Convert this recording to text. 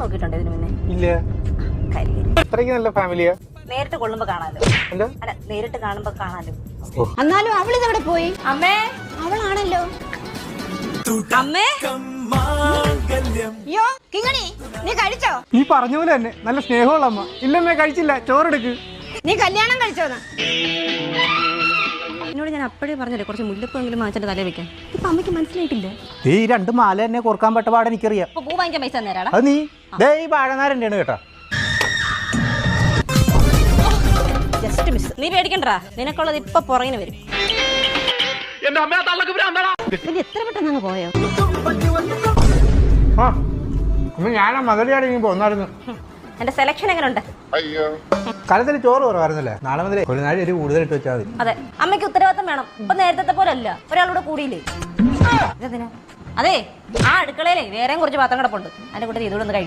നോക്കിയിട്ടുണ്ടോ ഇതിന് മുന്നേ? ഇല്ല. അത്രയ്ക്ക് നല്ല ഫാമിലിയാ? നേരിട്ട് കൊള്ളുമ്പോ കാണാലോ. എന്താ? അല്ല, നേരിട്ട് കാണുമ്പോ കാണാലോ. എന്നാലും അവളിതെവിടെ പോയി? അമ്മേ, അവളാണല്ലോ. അമ്മേ. അയ്യോ കിങ്ങണി, നീ കഴിച്ചോ? നീ പറഞ്ഞ പോലെ തന്നെ നല്ല സ്നേഹമുള്ള അമ്മ. ഇല്ലമ്മേ, കഴിച്ചില്ല. ചോറെടുക്ക്. നീ കല്യാണം കഴിച്ചോന്ന്? എന്നോട് ഞാൻ അപ്പോഴേ പറഞ്ഞല്ലേ കുറച്ച് മുല്ലപ്പെങ്കിലും വാങ്ങിച്ചിട്ട് തലേ വെക്കാൻ. ഇപ്പൊ അമ്മയ്ക്ക് മനസ്സിലായിട്ടില്ല. ഈ 2 മാല തന്നെ കോർക്കാൻ പറ്റ പാടെ എനിക്കറിയാം. അപ്പൊ പൂ വാങ്ങിക്കാൻ പൈസ തന്നേരാടാ. അത് നീ ഈ വാഴനാരൻ്റെയാണ് കേട്ടോ. Just miss. നീ പേടിക്കണ്ടാ, നിനക്കുള്ളത് ഇപ്പൊ പുറകിന് വരും. എത്ര പെട്ടെന്ന് അങ്ങ് പോയോ? ആ ഞാൻ മധുരയാടെ പോന്നായിരുന്നു. എന്റെ സെലക്ഷൻ എങ്ങനെയുണ്ട്? കാലത്തിൽ ചോറ് കുറവായിരുന്നല്ലേ? നാളെ മുതലേ ഒരു നാഴി ഒരു കൂടുതൽ ഇട്ട് വെച്ചാൽ മതി. അതെ, അമ്മയ്ക്ക് ഉത്തരവാദിത്തം വേണം. ഇപ്പൊ നേരത്തെ പോലെ അല്ല, ഒരാളൂടെ കൂടിയില്ലേ. ഇതെന്തിനാ? അതെ, ആ അടുക്കളയിലേ വേറെയും കുറച്ച് പാത്രം കിടപ്പുണ്ട്. അതിന്റെ കൂടെ ഇതുകൂടെ ഒന്ന് കഴിക്കും.